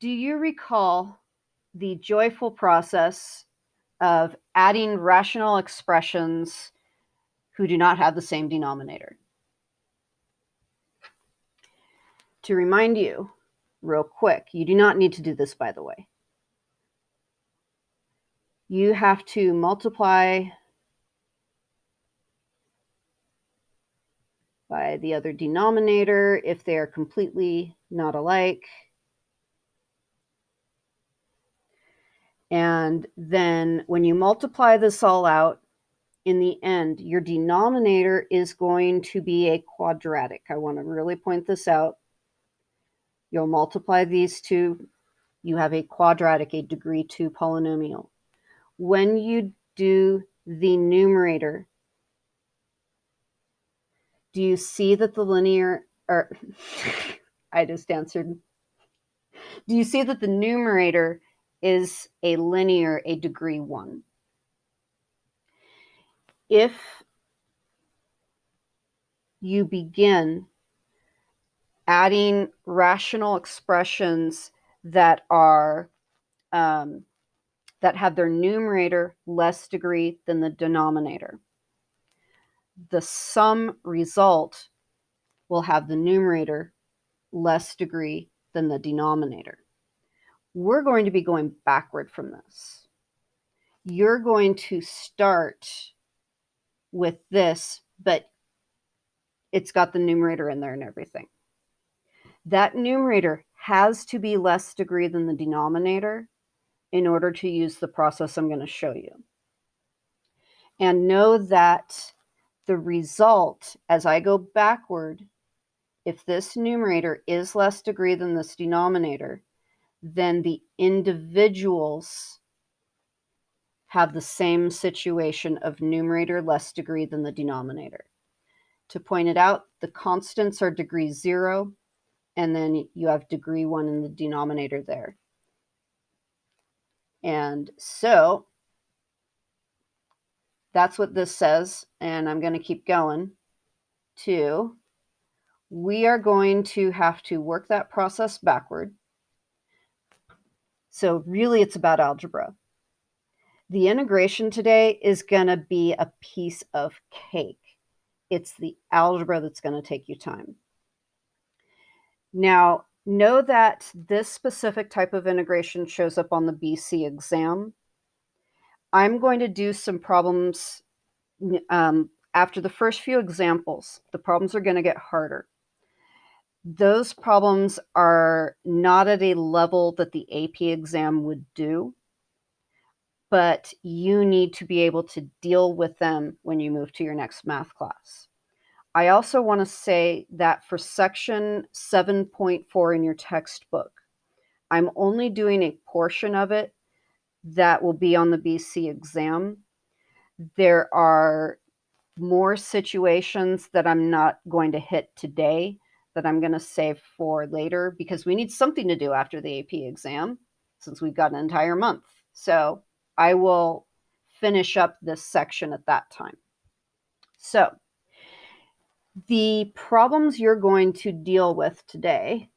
Do you recall the joyful process of adding rational expressions who do not have the same denominator? To remind you, real quick, you do not need to do this, by the way. You have to multiply by the other denominator if they are completely not alike. And then when you multiply this all out, in the end, your denominator is going to be a quadratic. I want to really point this out. You'll multiply these two, you have a quadratic, a degree 2 polynomial. When you do the numerator, do you see that the linear, or I just answered. Do you see that the numerator is a linear, a degree 1? If you begin adding rational expressions that are that have their numerator less degree than the denominator, the sum result will have the numerator less degree than the denominator. We're going to be going backward from this. You're going to start with this, but it's got the numerator in there and everything. That numerator has to be less degree than the denominator in order to use the process I'm going to show you. And know that the result, as I go backward, if this numerator is less degree than this denominator, then the individuals have the same situation of numerator less degree than the denominator. To point it out, the constants are degree 0, and then you have degree 1 in the denominator there. And so that's what this says, and I'm going to keep going to, we are going to have to work that process backward. So really it's about algebra. The integration today is going to be a piece of cake. It's the algebra that's going to take you time. Now, know that this specific type of integration shows up on the BC exam. I'm going to do some problems after the first few examples. The problems are going to get harder. Those problems are not at a level that the AP exam would do, but you need to be able to deal with them when you move to your next math class. I also want to say that for section 7.4 in your textbook, I'm only doing a portion of it that will be on the BC exam. There are more situations that I'm not going to hit today that I'm going to save for later because we need something to do after the AP exam since we've got an entire month. So I will finish up this section at that time. So the problems you're going to deal with today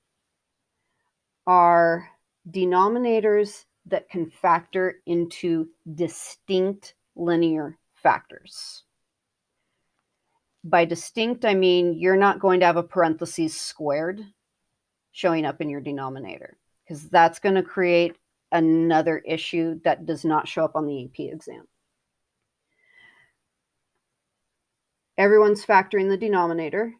are denominators that can factor into distinct linear factors. By distinct, I mean you're not going to have a parentheses squared showing up in your denominator because that's going to create another issue that does not show up on the AP exam. Everyone's factoring the denominator.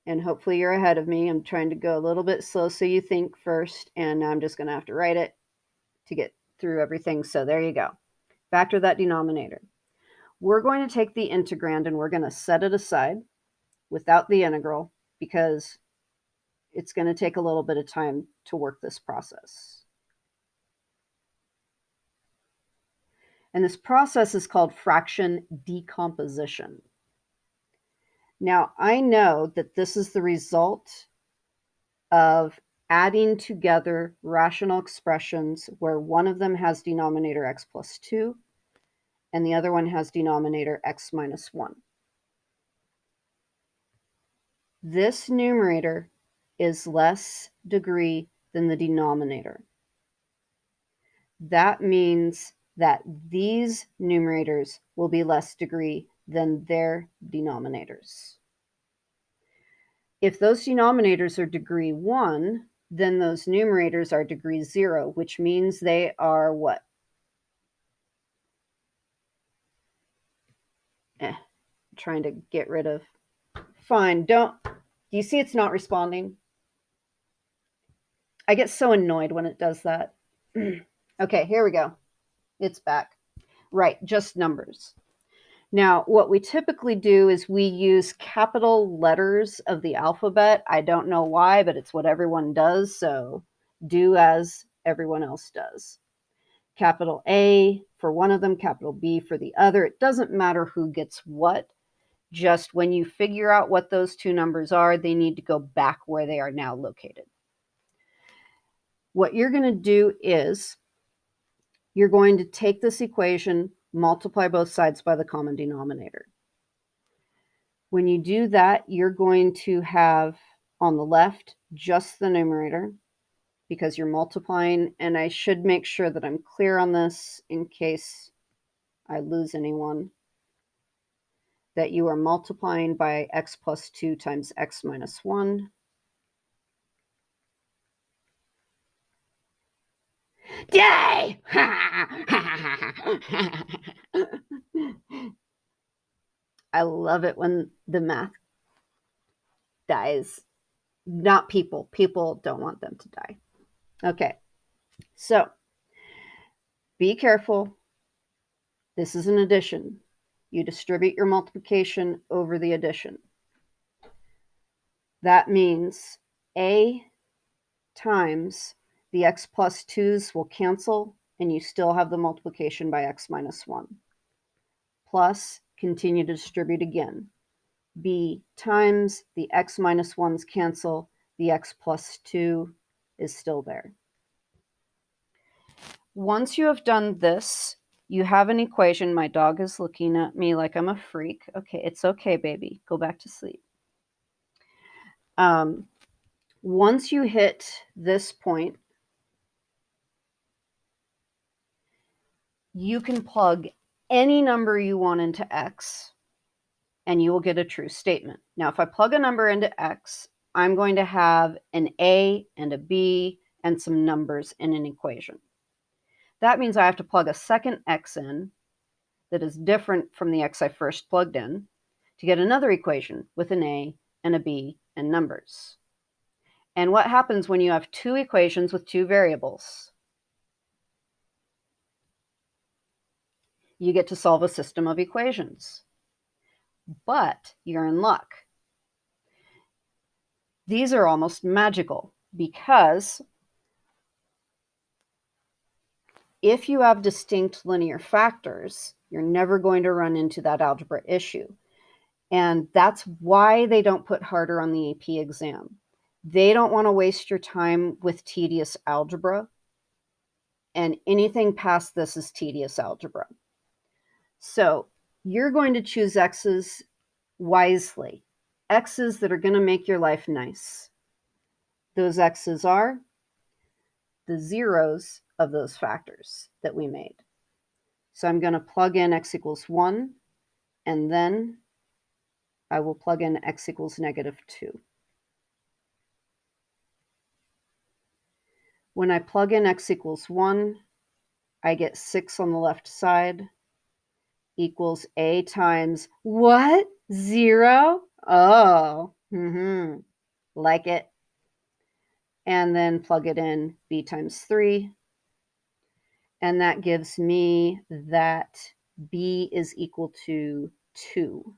And hopefully you're ahead of me. I'm trying to go a little bit slow so you think first, and I'm just going to have to write it to get through everything. So there you go. Factor that denominator. We're going to take the integrand and we're going to set it aside without the integral because it's going to take a little bit of time to work this process. And this process is called fraction decomposition. Now, I know that this is the result of adding together rational expressions where one of them has denominator x plus 2 and the other one has denominator x minus 1. This numerator is less degree than the denominator. That means that these numerators will be less degree than their denominators. If those denominators are degree 1, then those numerators are degree 0, which means they are what? Trying to get rid of. Fine, don't. Do you see it's not responding? I get so annoyed when it does that. Okay, here we go. It's back. Right, just numbers. Now, what we typically do is we use capital letters of the alphabet. I don't know why, but it's what everyone does, so do as everyone else does. Capital A for one of them, capital B for the other. It doesn't matter who gets what. Just when you figure out what those two numbers are, they need to go back where they are now located. What you're going to do is you're going to take this equation, multiply both sides by the common denominator. When you do that, you're going to have on the left just the numerator because you're multiplying, and I should make sure that I'm clear on this in case I lose anyone, that you are multiplying by x plus 2 times x minus 1. Yay! I love it when the math dies. Not people. People don't want them to die. Okay, so be careful. This is an addition. You distribute your multiplication over the addition. That means A times the x plus 2's will cancel, and you still have the multiplication by x minus 1. Plus, continue to distribute again. B times the x minus 1's cancel, the x plus 2 is still there. Once you have done this, you have an equation. My dog is looking at me like I'm a freak. Okay, it's okay, baby. Go back to sleep. Once you hit this point, you can plug any number you want into x, and you will get a true statement. Now, if I plug a number into x, I'm going to have an a and a b and some numbers in an equation. That means I have to plug a second x in that is different from the x I first plugged in to get another equation with an a and a b and numbers. And what happens when you have two equations with two variables? You get to solve a system of equations. But you're in luck. These are almost magical because if you have distinct linear factors, you're never going to run into that algebra issue. And that's why they don't put harder on the AP exam. They don't want to waste your time with tedious algebra, and anything past this is tedious algebra. So you're going to choose x's wisely, x's that are going to make your life nice. Those x's are the zeros of those factors that we made. So I'm going to plug in x equals 1, and then I will plug in x equals negative 2. When I plug in x equals 1, I get 6 on the left side equals a times what? 0? Oh, like it. And then plug it in b times 3. And that gives me that b is equal to 2.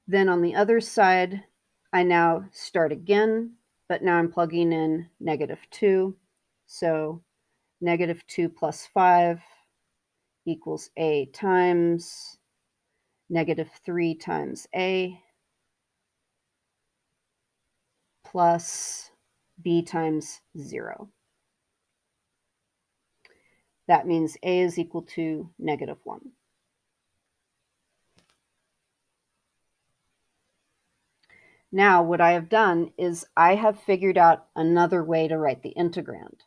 Then on the other side, I now start again, but now I'm plugging in negative 2. So negative 2 plus 5 equals a times negative 3 times a plus b times 0. That means a is equal to -1. Now, what I have done is I have figured out another way to write the integrand.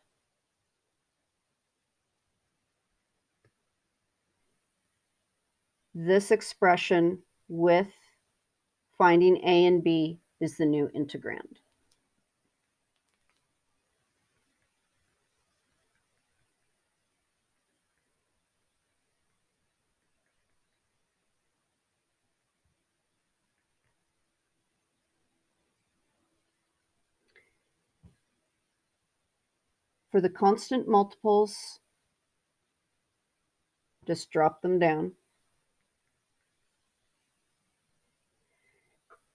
This expression with finding a and b is the new integrand. For the constant multiples, just drop them down.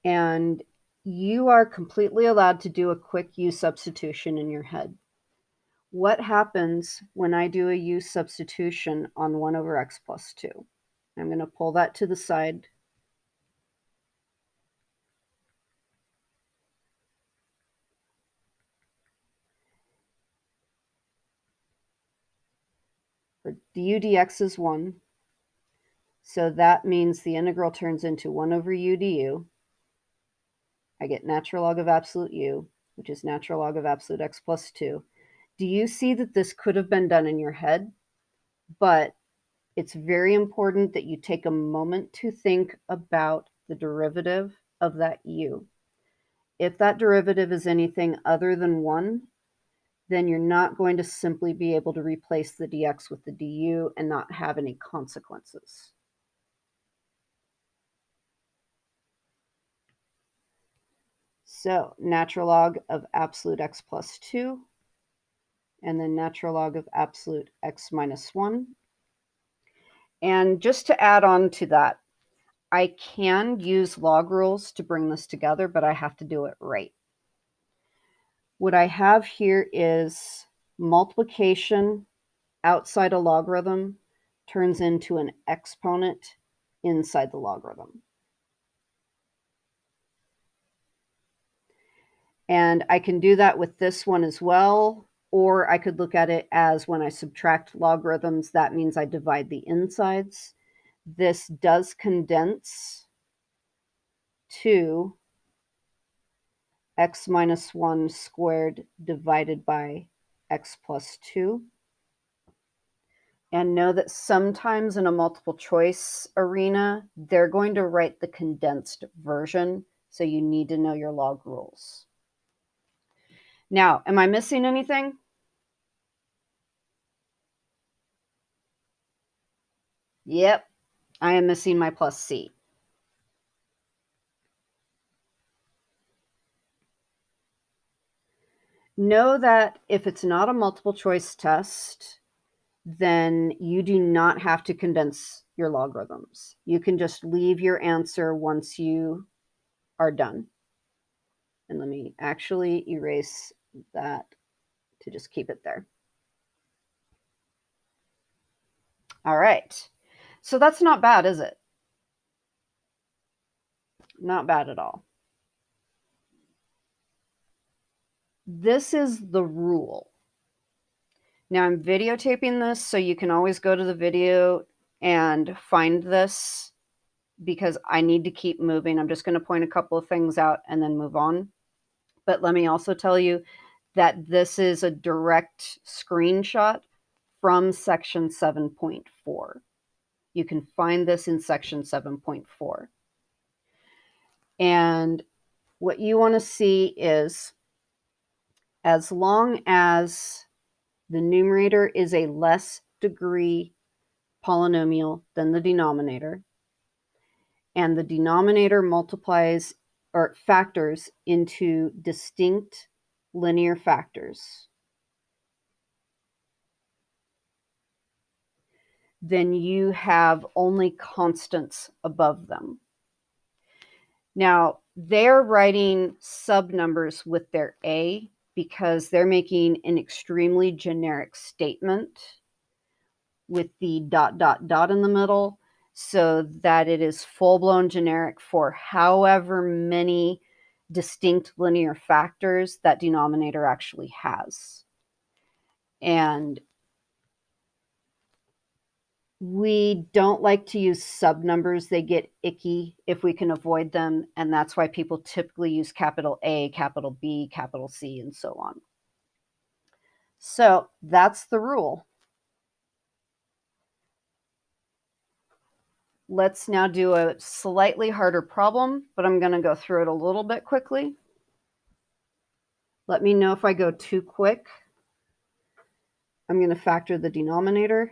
And you are completely allowed to do a quick u substitution in your head. What happens when I do a u substitution on 1 over x plus 2? I'm going to pull that to the side. For du dx is 1. So that means the integral turns into 1 over u du. I get natural log of absolute u, which is natural log of absolute x plus 2. Do you see that this could have been done in your head? But it's very important that you take a moment to think about the derivative of that u. If that derivative is anything other than 1, then you're not going to simply be able to replace the dx with the du and not have any consequences. So natural log of absolute x plus 2, and then natural log of absolute x minus 1. And just to add on to that, I can use log rules to bring this together, but I have to do it right. What I have here is multiplication outside a logarithm turns into an exponent inside the logarithm. And I can do that with this one as well, or I could look at it as when I subtract logarithms, that means I divide the insides. This does condense to x minus 1 squared divided by x plus 2. And know that sometimes in a multiple choice arena, they're going to write the condensed version, so you need to know your log rules. Now, am I missing anything? Yep, I am missing my plus c. Know that if it's not a multiple choice test, then you do not have to condense your logarithms. You can just leave your answer once you are done. And let me actually erase that to just keep it there. All right. So that's not bad, is it? Not bad at all. This is the rule. Now I'm videotaping this, so you can always go to the video and find this because I need to keep moving. I'm just going to point a couple of things out and then move on. But let me also tell you that this is a direct screenshot from section 7.4. You can find this in section 7.4. And what you want to see is, as long as the numerator is a less degree polynomial than the denominator, and the denominator multiplies or factors into distinct linear factors, then you have only constants above them. Now, they're writing subnumbers with their a because they're making an extremely generic statement with the ... in the middle, so that it is full-blown generic for however many distinct linear factors that denominator actually has. And We don't like to use subnumbers. They get icky if we can avoid them, and that's why people typically use capital A, capital B, capital C, and so on. So that's the rule. Let's now do a slightly harder problem, but I'm going to go through it a little bit quickly. Let me know if I go too quick. I'm going to factor the denominator.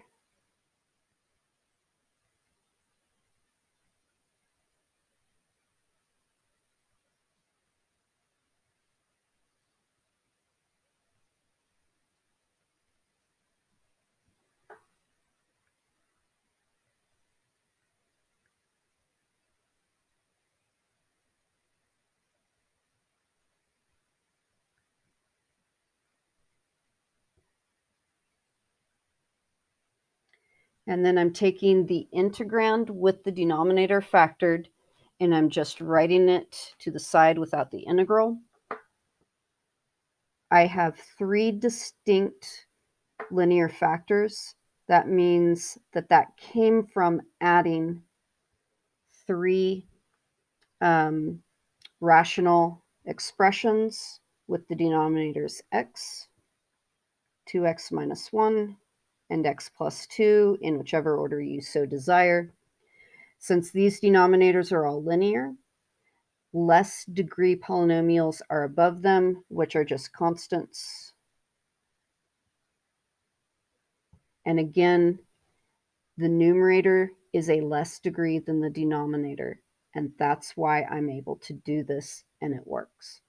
And then I'm taking the integrand with the denominator factored, and I'm just writing it to the side without the integral. I have 3 distinct linear factors. That means that that came from adding 3 rational expressions with the denominators x, 2x minus 1, and x plus 2 in whichever order you so desire. Since these denominators are all linear, less degree polynomials are above them, which are just constants. And again, the numerator is a less degree than the denominator, and that's why I'm able to do this, and it works.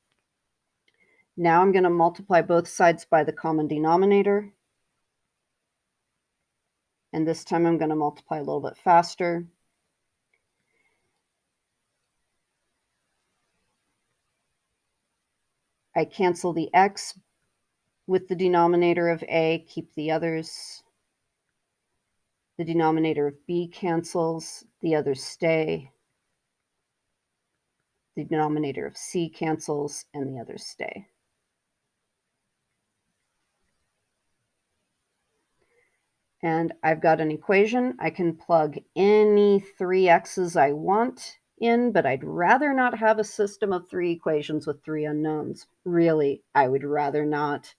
Now I'm going to multiply both sides by the common denominator, and this time I'm going to multiply a little bit faster. I cancel the x with the denominator of a, keep the others. The denominator of b cancels, the others stay. The denominator of c cancels, and the others stay. And I've got an equation. I can plug any 3 x's I want in, but I'd rather not have a system of 3 equations with 3 unknowns. Really, I would rather not.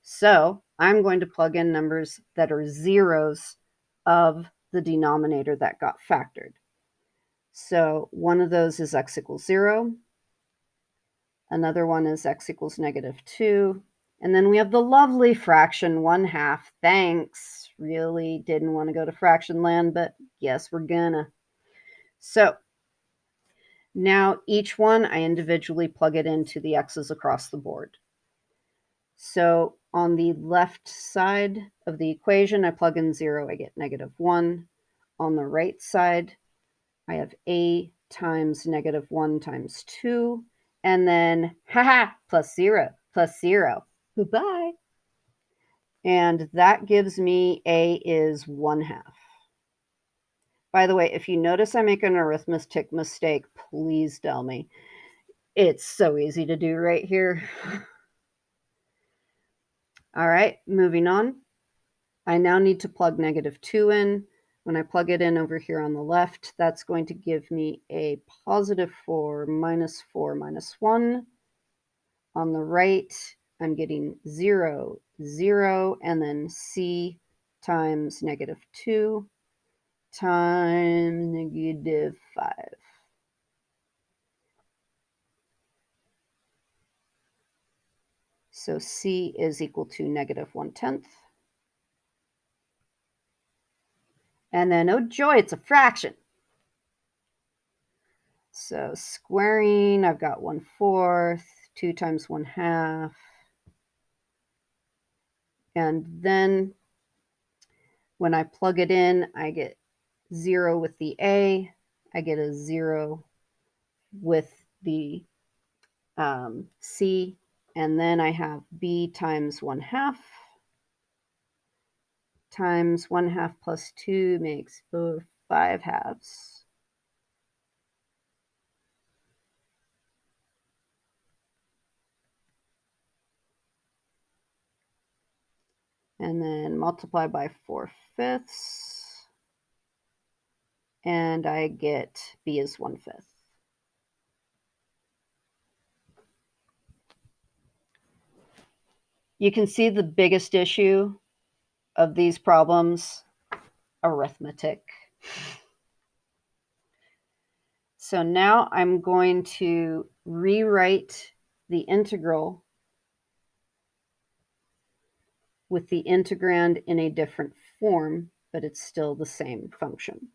So I'm going to plug in numbers that are zeros of the denominator that got factored. So one of those is x equals 0. Another one is x equals -2. And then we have the lovely fraction 1/2. Thanks. Really didn't want to go to fraction land, but yes, we're gonna. So now each one, I individually plug it into the x's across the board. So on the left side of the equation, I plug in 0, I get -1. On the right side, I have a times -1 times 2, and then, plus 0, plus 0. Goodbye. And that gives me a is 1/2. By the way, if you notice I make an arithmetic mistake, please tell me. It's so easy to do right here. All right, moving on. I now need to plug -2 in. When I plug it in over here on the left, that's going to give me a +4, -4, -1. On the right, I'm getting 0, 0, and then c times -2 times -5. So c is equal to -1/10. And then, oh joy, it's a fraction. So squaring, I've got 1/4, 2 times 1/2. And then when I plug it in, I get 0 with the a. I get a 0 with the c. And then I have b times 1/2 times 1/2 plus 2 makes 5 halves. And then multiply by 4/5. and I get b is 1/5. You can see the biggest issue of these problems, arithmetic. So now I'm going to rewrite the integral with the integrand in a different form, but it's still the same function.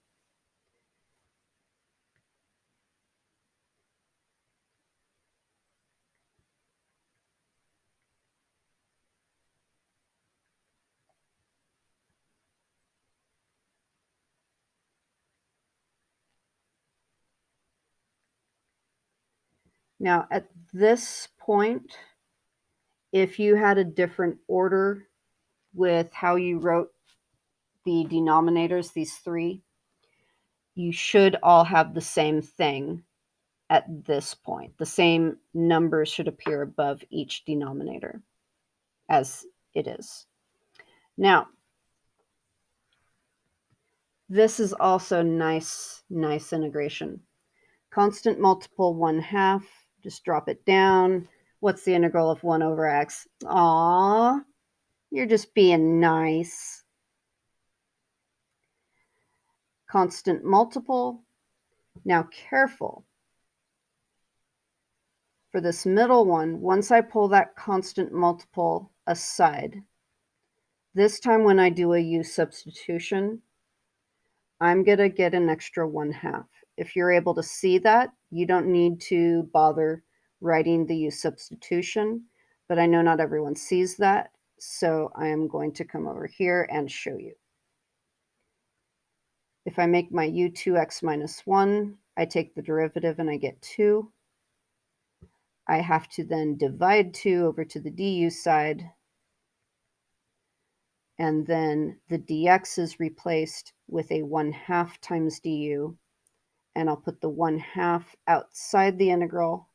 Now, at this point, if you had a different order with how you wrote the denominators, these three, you should all have the same thing at this point. The same numbers should appear above each denominator as it is. Now, this is also nice integration. Constant multiple 1/2, just drop it down. What's the integral of 1 over x? Aw, you're just being nice. Constant multiple. Now careful. For this middle one, once I pull that constant multiple aside, this time when I do a u substitution, I'm going to get an extra 1/2. If you're able to see that, you don't need to bother writing the u substitution, but I know not everyone sees that, so I am going to come over here and show you. If I make my u 2x minus 1, I take the derivative and I get 2. I have to then divide 2 over to the du side, and then the dx is replaced with a 1/2 times du, and I'll put the 1/2 outside the integral,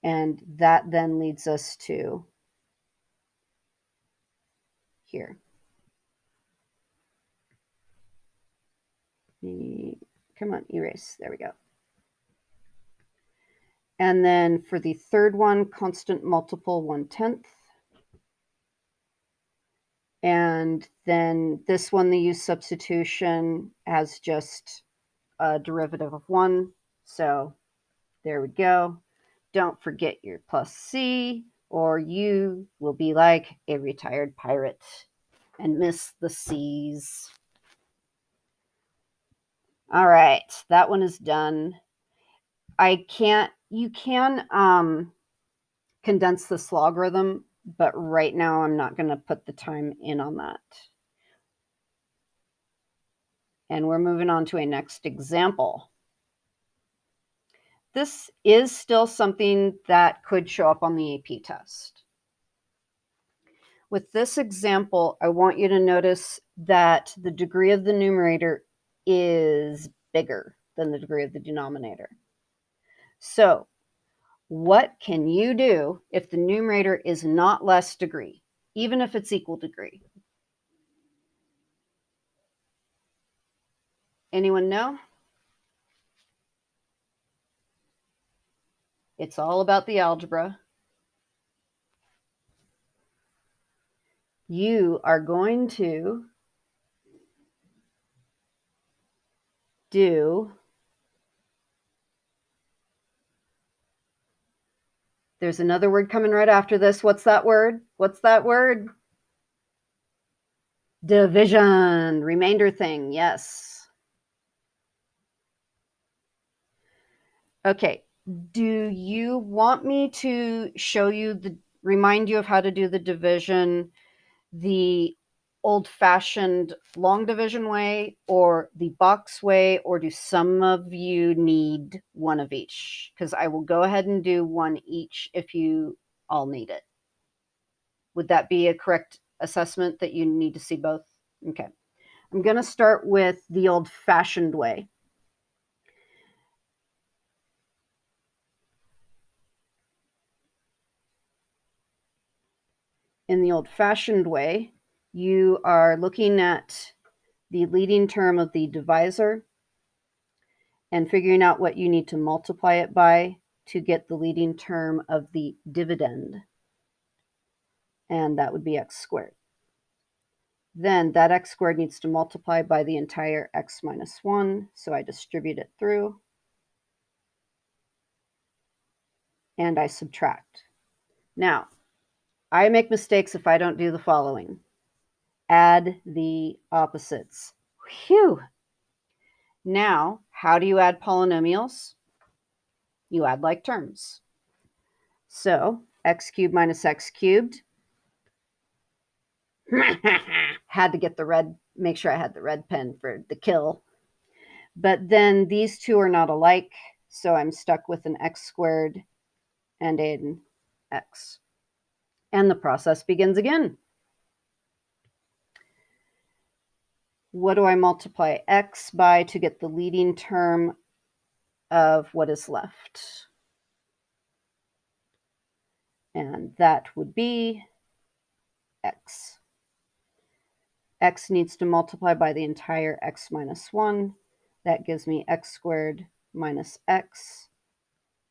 and that then leads us to here. Come on, erase. There we go. And then for the third one, constant multiple 1/10. And then this one, the u substitution has just a derivative of 1. So there we go. Don't forget your plus c, or you will be like a retired pirate and miss the c's. All right, that one is done. You can condense this logarithm, but right now I'm not going to put the time in on that. And we're moving on to a next example. This is still something that could show up on the AP test. With this example, I want you to notice that the degree of the numerator is bigger than the degree of the denominator. So what can you do if the numerator is not less degree, even if it's equal degree? Anyone know? It's all about the algebra. You are going to do, there's another word coming right after this. What's that word? What's that word? Division, remainder thing, yes. Okay, do you want me to show you remind you of how to do the division the old-fashioned long division way or the box way, or do some of you need one of each? Because I will go ahead and do one each if you all need it. Would that be a correct assessment that you need to see both? Okay. I'm going to start with the old-fashioned way. In the old-fashioned way, you are looking at the leading term of the divisor and figuring out what you need to multiply it by to get the leading term of the dividend. And that would be x squared. Then that x squared needs to multiply by the entire x minus 1. So I distribute it through. And I subtract. Now, I make mistakes if I don't do the following. Add the opposites. Phew! Now, how do you add polynomials? You add like terms. So, x cubed minus x cubed. Had to get the red, make sure I had the red pen for the kill. But then these two are not alike, so I'm stuck with an x squared and an x. And the process begins again. What do I multiply x by to get the leading term of what is left? And that would be x. X needs to multiply by the entire x minus 1. That gives me x squared minus x,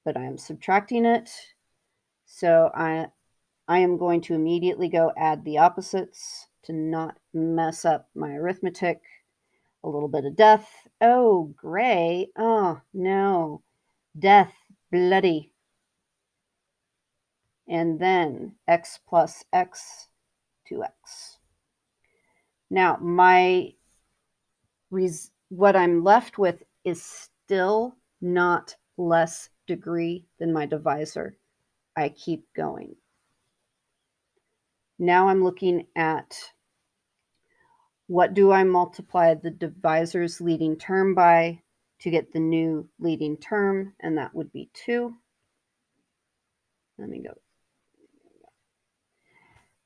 but I am subtracting it. So I am going to immediately go add the opposites to not mess up my arithmetic. A little bit of death. Oh, gray. Oh, no. Death. Bloody. And then x plus x, 2x. Now, what I'm left with is still not less degree than my divisor. I keep going. Now I'm looking at what do I multiply the divisor's leading term by to get the new leading term, and that would be 2. Let me go.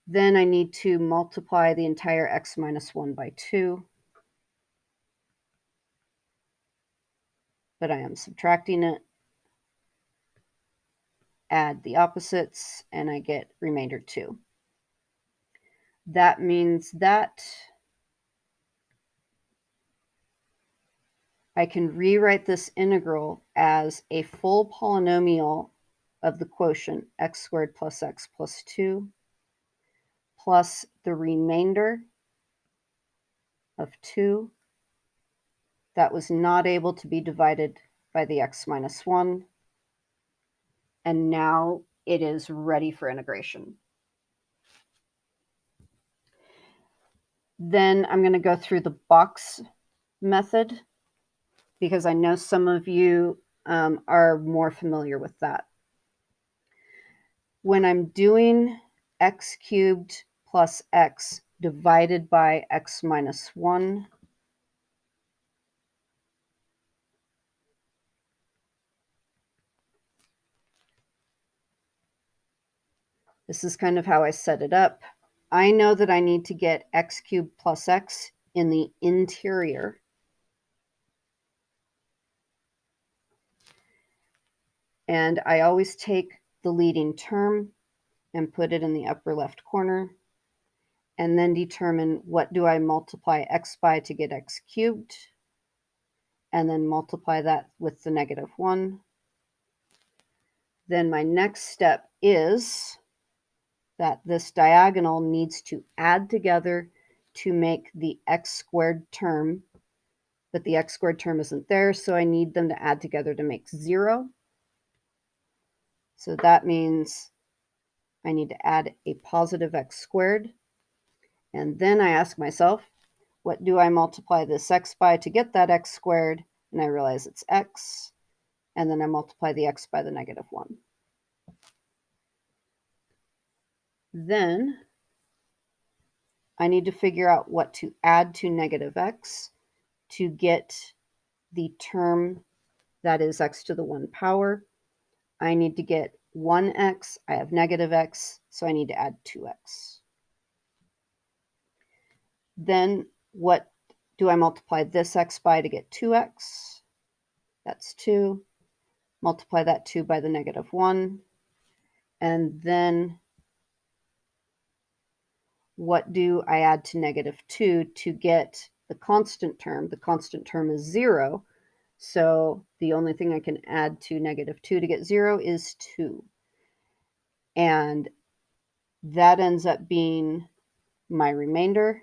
Then I need to multiply the entire x minus 1 by 2. But I am subtracting it. Add the opposites, and I get remainder 2. That means that I can rewrite this integral as a full polynomial of the quotient x squared plus x plus 2 plus the remainder of 2 that was not able to be divided by the x minus 1. And now it is ready for integration. Then I'm going to go through the box method because I know some of you are more familiar with that. When I'm doing x cubed plus x divided by x minus 1, this is kind of how I set it up. I know that I need to get x cubed plus x in the interior. And I always take the leading term and put it in the upper left corner, and then determine what do I multiply x by to get x cubed, and then multiply that with the negative 1. Then my next step is that this diagonal needs to add together to make the x squared term, but the x squared term isn't there, so I need them to add together to make 0. So that means I need to add a positive x squared. And then I ask myself, what do I multiply this x by to get that x squared? And I realize it's x. And then I multiply the x by the negative 1. Then I need to figure out what to add to negative x to get the term that is x to the 1 power. I need to get 1x. I have negative x, so I need to add 2x. Then what do I multiply this x by to get 2x? That's 2. Multiply that 2 by the negative 1. And then what do I add to negative 2 to get the constant term. The constant term is 0. So the only thing I can add to negative 2 to get 0 is 2. And that ends up being my remainder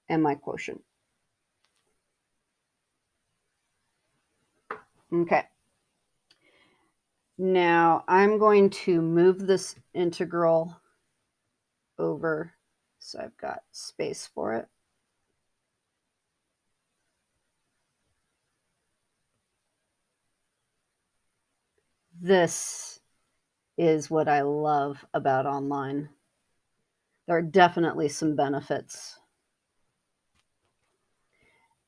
and my quotient. Okay. Now I'm going to move this integral over so I've got space for it. This is what I love about online. There are definitely some benefits.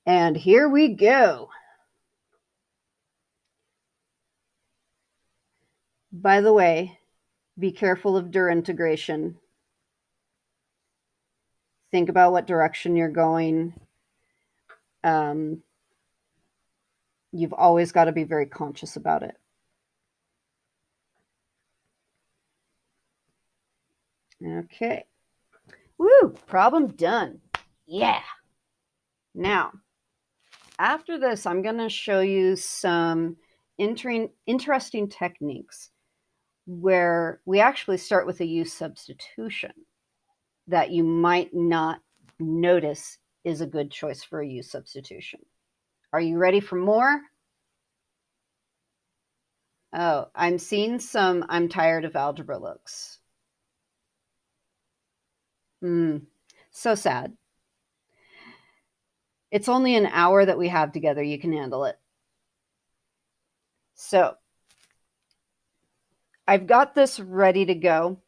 And here we go. By the way, be careful of dir integration. Think about what direction you're going. You've always got to be very conscious about it. Okay. Woo! Problem done. Yeah. Now, after this, I'm going to show you some interesting techniques where we actually start with a u substitution that you might not notice is a good choice for a u substitution. Are you ready for more? Oh, I'm seeing some I'm tired of algebra looks. So sad. It's only an hour that we have together. You can handle it. So I've got this ready to go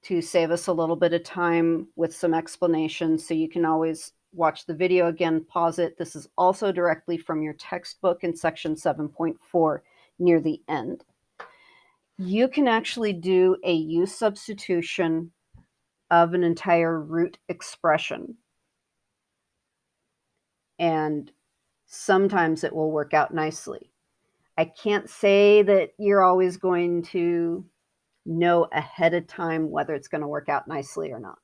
to save us a little bit of time with some explanations, so you can always watch the video again, pause it. This is also directly from your textbook in section 7.4 near the end. You can actually do a u substitution of an entire root expression. And sometimes it will work out nicely. I can't say that you're always going to know ahead of time whether it's going to work out nicely or not.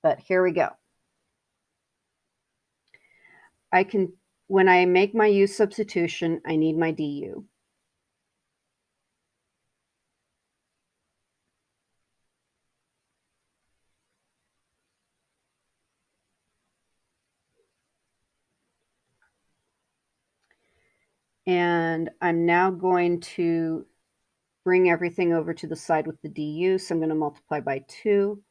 But here we go. When I make my u substitution, I need my du. And I'm now going to bring everything over to the side with the du. So I'm going to multiply by 2.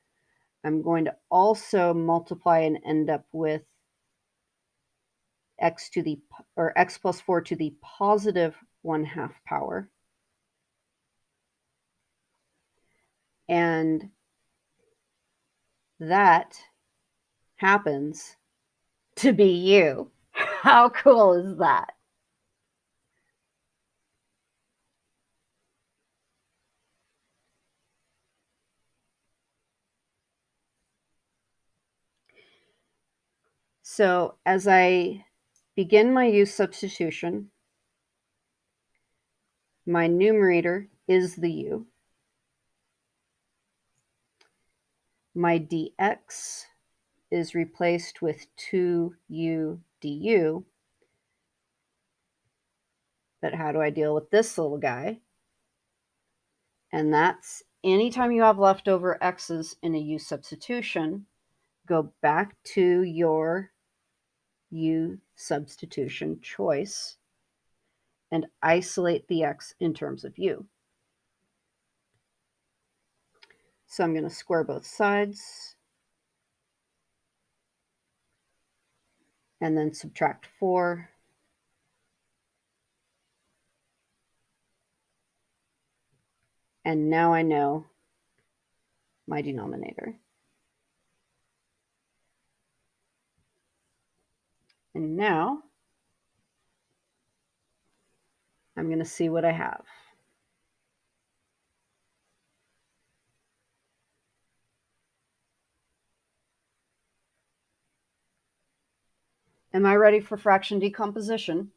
I'm going to also multiply and end up with x plus 4 to the positive 1/2 power. And that happens to be u. How cool is that? So as I begin my u substitution, my numerator is the u. My dx is replaced with 2u du. But how do I deal with this little guy? And that's anytime you have leftover x's in a u substitution, go back to your u substitution choice and isolate the x in terms of u. So I'm going to square both sides and then subtract 4. And now I know my denominator. And now I'm going to see what I have. Am I ready for fraction decomposition?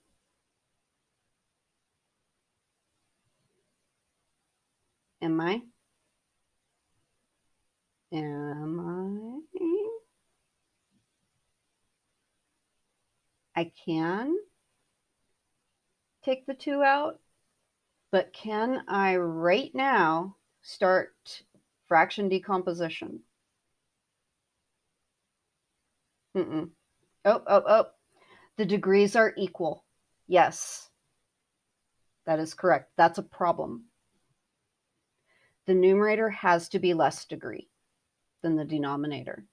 Am I? Am I? I can take the 2 out, but can I right now start fraction decomposition? Mm-mm. Oh. The degrees are equal. Yes, that is correct. That's a problem. The numerator has to be less degree than the denominator.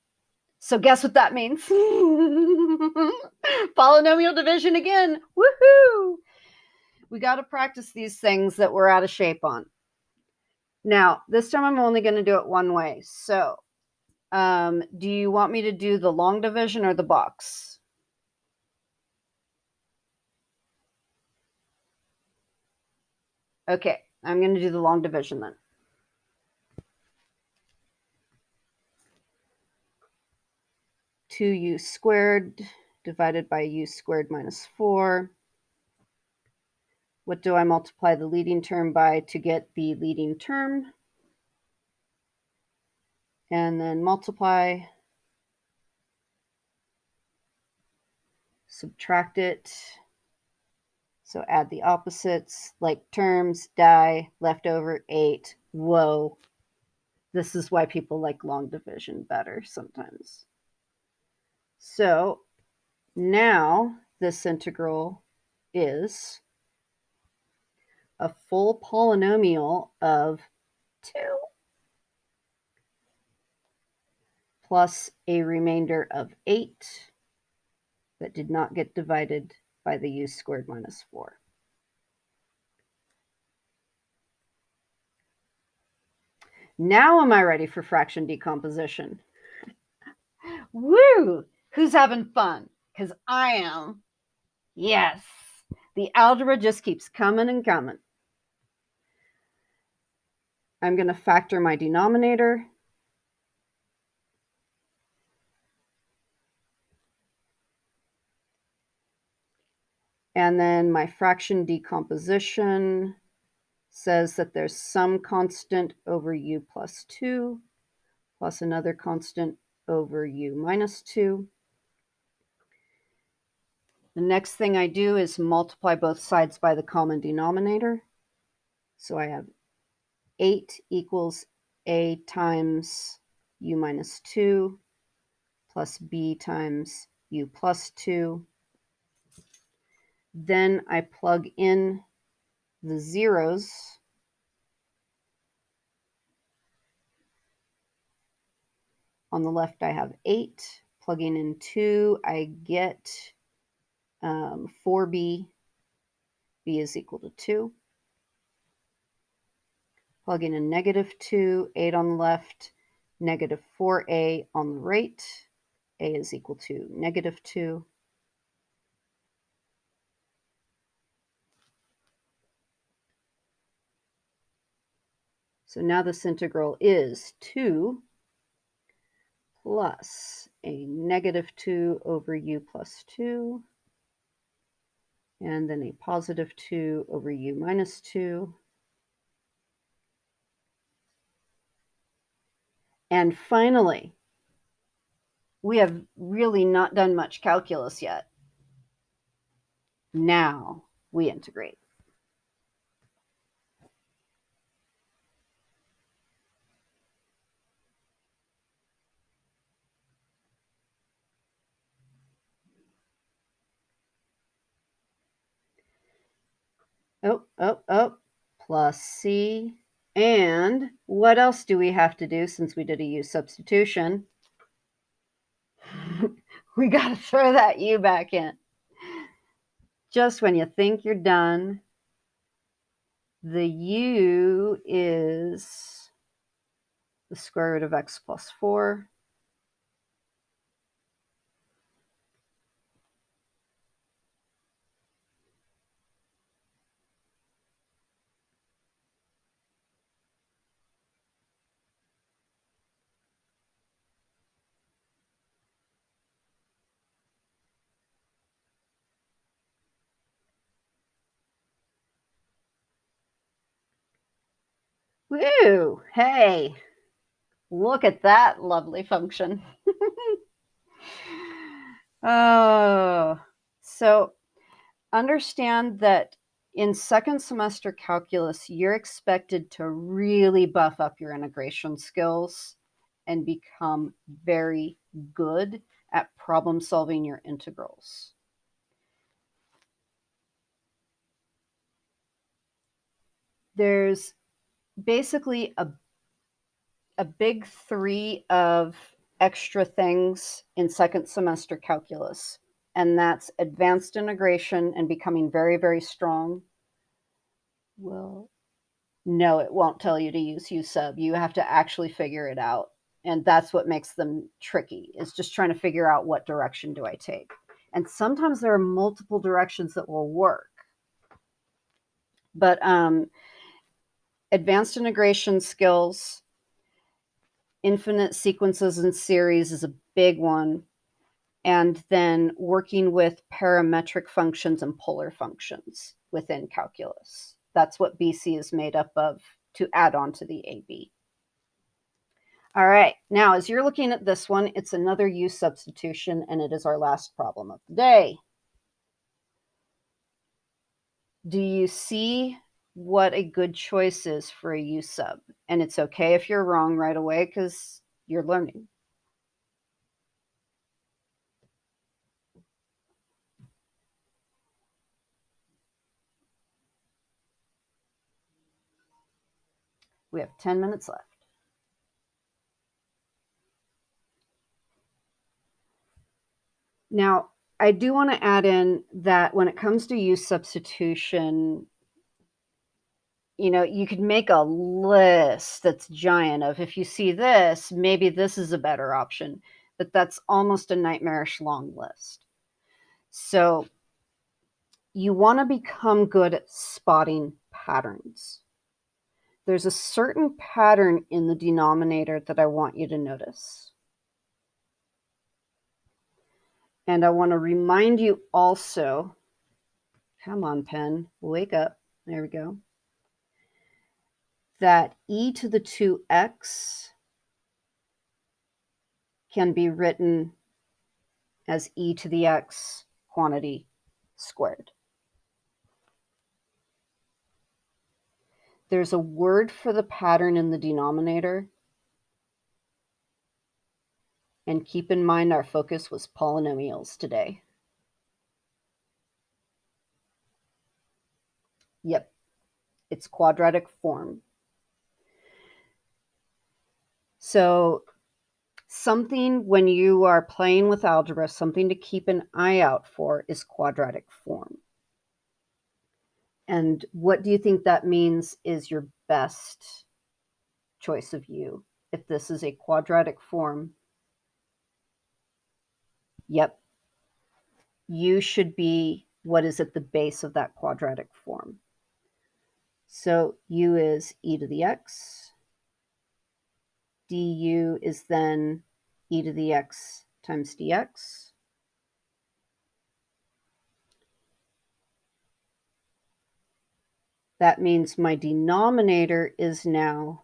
So guess what that means? Polynomial division again. Woohoo! We got to practice these things that we're out of shape on. Now, this time I'm only going to do it one way. So, do you want me to do the long division or the box? Okay, I'm going to do the long division then. 2u squared divided by u squared minus 4. What do I multiply the leading term by to get the leading term? And then multiply, subtract it. So add the opposites, like terms, die, left over 8. Whoa. This is why people like long division better sometimes. So now this integral is a full polynomial of 2 plus a remainder of 8 that did not get divided by the u squared minus 4. Now am I ready for fraction decomposition? Woo! Who's having fun? Because I am. Yes. The algebra just keeps coming and coming. I'm going to factor my denominator. And then my fraction decomposition says that there's some constant over u plus 2 plus another constant over u minus 2. The next thing I do is multiply both sides by the common denominator. So I have 8 equals a times u minus 2 plus b times u plus 2. Then I plug in the zeros. On the left, I have 8. Plugging in 2, I get 4b. b is equal to 2. Plugging in negative 2, 8 on the left, negative 4a on the right. A is equal to negative 2. So now this integral is 2 plus a negative 2 over u plus 2, and then a positive 2 over u minus 2. And finally, we have really not done much calculus yet. Now we integrate. Plus c. And what else do we have to do since we did a u substitution? We got to throw that u back in. Just when you think you're done, the u is the square root of x plus 4. Woo! Hey, look at that lovely function. Oh, So understand that in second semester calculus, you're expected to really buff up your integration skills and become very good at problem solving your integrals. There's basically a big three of extra things in second semester calculus, and that's advanced integration and becoming very, very strong. Well, no, it won't tell you to use USub. You have to actually figure it out. And that's what makes them tricky, is just trying to figure out what direction do I take. And sometimes there are multiple directions that will work. But advanced integration skills, infinite sequences and series is a big one. And then working with parametric functions and polar functions within calculus. That's what BC is made up of to add on to the AB. All right, now as you're looking at this one, it's another U substitution, and it is our last problem of the day. Do you see what a good choice is for a U sub? And it's okay if you're wrong right away because you're learning. We have 10 minutes left. Now, I do want to add in that when it comes to U substitution, you know, you could make a list that's giant of, if you see this, maybe this is a better option, but that's almost a nightmarish long list. So you want to become good at spotting patterns. There's a certain pattern in the denominator that I want you to notice. And I want to remind you also, come on, pen, wake up. There we go. That e to the 2x can be written as e to the x quantity squared. There's a word for the pattern in the denominator. And keep in mind our focus was polynomials today. Yep, it's quadratic form. So something when you are playing with algebra, something to keep an eye out for is quadratic form. And what do you think that means is your best choice of U? If this is a quadratic form, yep, U should be what is at the base of that quadratic form. So U is e to the x. Du is then e to the x times dx. That means my denominator is now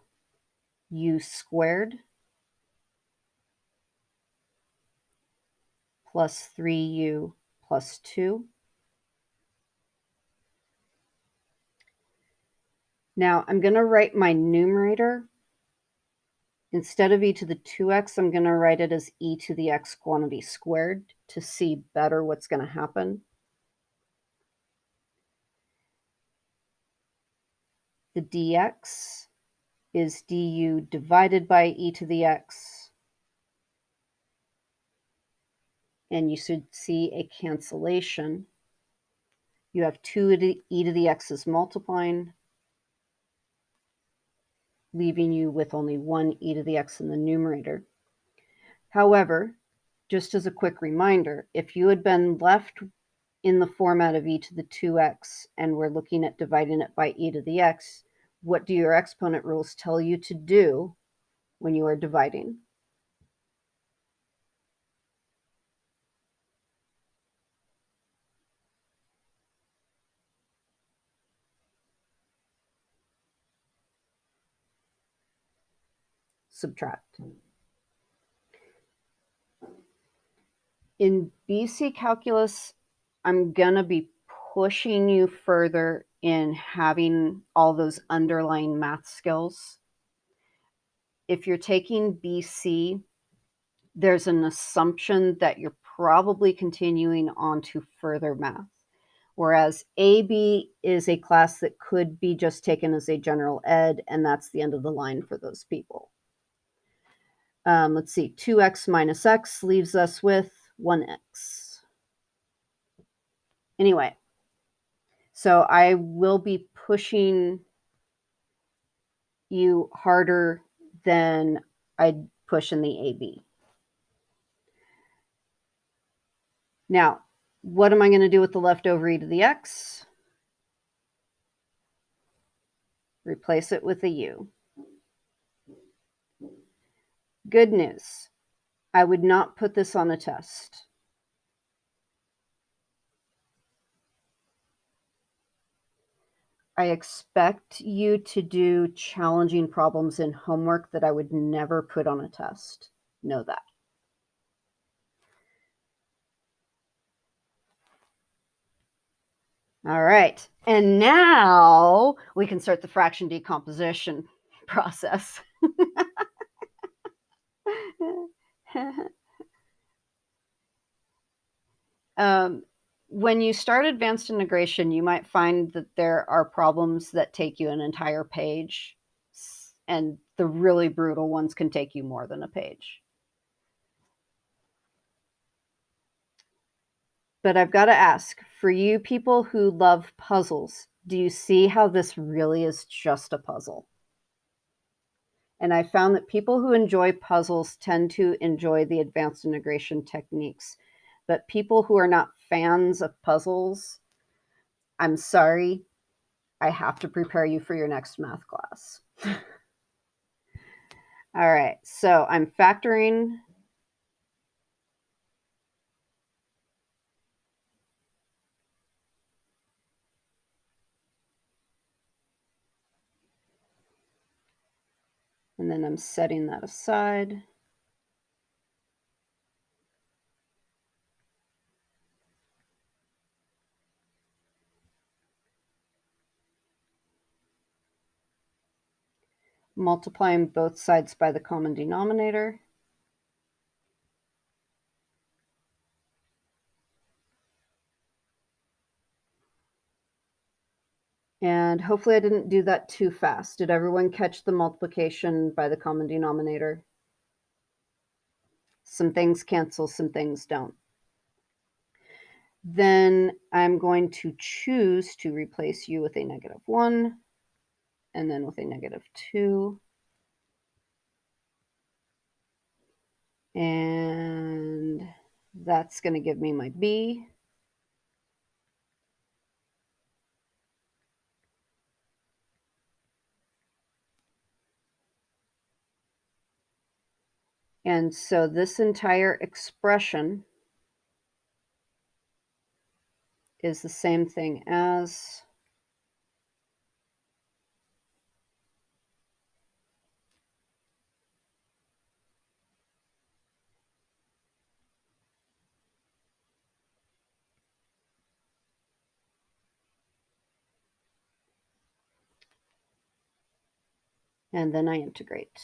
U squared plus 3U plus 2. Now I'm going to write my numerator. Instead of e to the 2x, I'm going to write it as e to the x quantity squared to see better what's going to happen. The dx is du divided by e to the x. And you should see a cancellation. You have 2 e to the x's multiplying, leaving you with only 1 e to the x in the numerator. However, just as a quick reminder, if you had been left in the format of e to the 2x and we're looking at dividing it by e to the x, what do your exponent rules tell you to do when you are dividing? Subtract. In BC calculus, I'm going to be pushing you further in having all those underlying math skills. If you're taking BC, there's an assumption that you're probably continuing on to further math. Whereas AB is a class that could be just taken as a general ed, and that's the end of the line for those people. Let's see, 2x minus x leaves us with 1x. Anyway, so I will be pushing you harder than I'd push in the AB. Now, what am I going to do with the leftover e to the x? Replace it with a u. Good news. I would not put this on a test. I expect you to do challenging problems in homework that I would never put on a test. Know that. All right. And now we can start the fraction decomposition process. When you start advanced integration, you might find that there are problems that take you an entire page, and the really brutal ones can take you more than a page. But I've got to ask, for you people who love puzzles, do you see how this really is just a puzzle? And I found that people who enjoy puzzles tend to enjoy the advanced integration techniques. But people who are not fans of puzzles, I'm sorry, I have to prepare you for your next math class. All right, so I'm factoring. And then I'm setting that aside. Multiplying both sides by the common denominator. And hopefully I didn't do that too fast. Did everyone catch the multiplication by the common denominator? Some things cancel, some things don't. Then I'm going to choose to replace u with a -1 and then with a -2. And that's going to give me my b. And so this entire expression is the same thing as and then I integrate.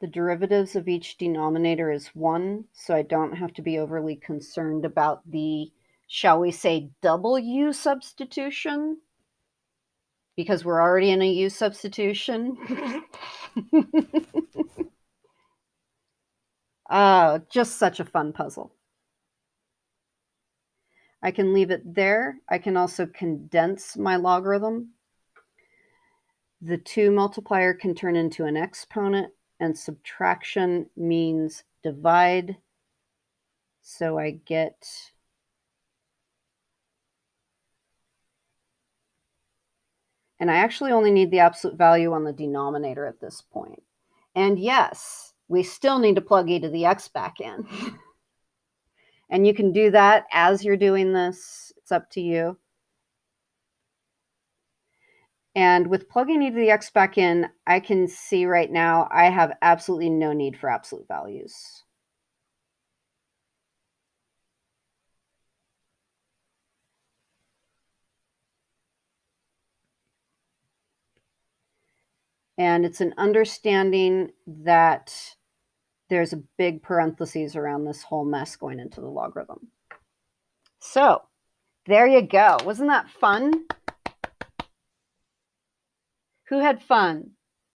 The derivatives of each denominator is 1, so I don't have to be overly concerned about the, shall we say, double u substitution, because we're already in a u substitution. Just such a fun puzzle. I can leave it there. I can also condense my logarithm. The 2 multiplier can turn into an exponent, and subtraction means divide. So I get and I actually only need the absolute value on the denominator at this point. And yes, we still need to plug e to the x back in. And you can do that as you're doing this. It's up to you. And with plugging e to the x back in, I can see right now I have absolutely no need for absolute values. And it's an understanding that there's a big parentheses around this whole mess going into the logarithm. So there you go. Wasn't that fun? Who had fun?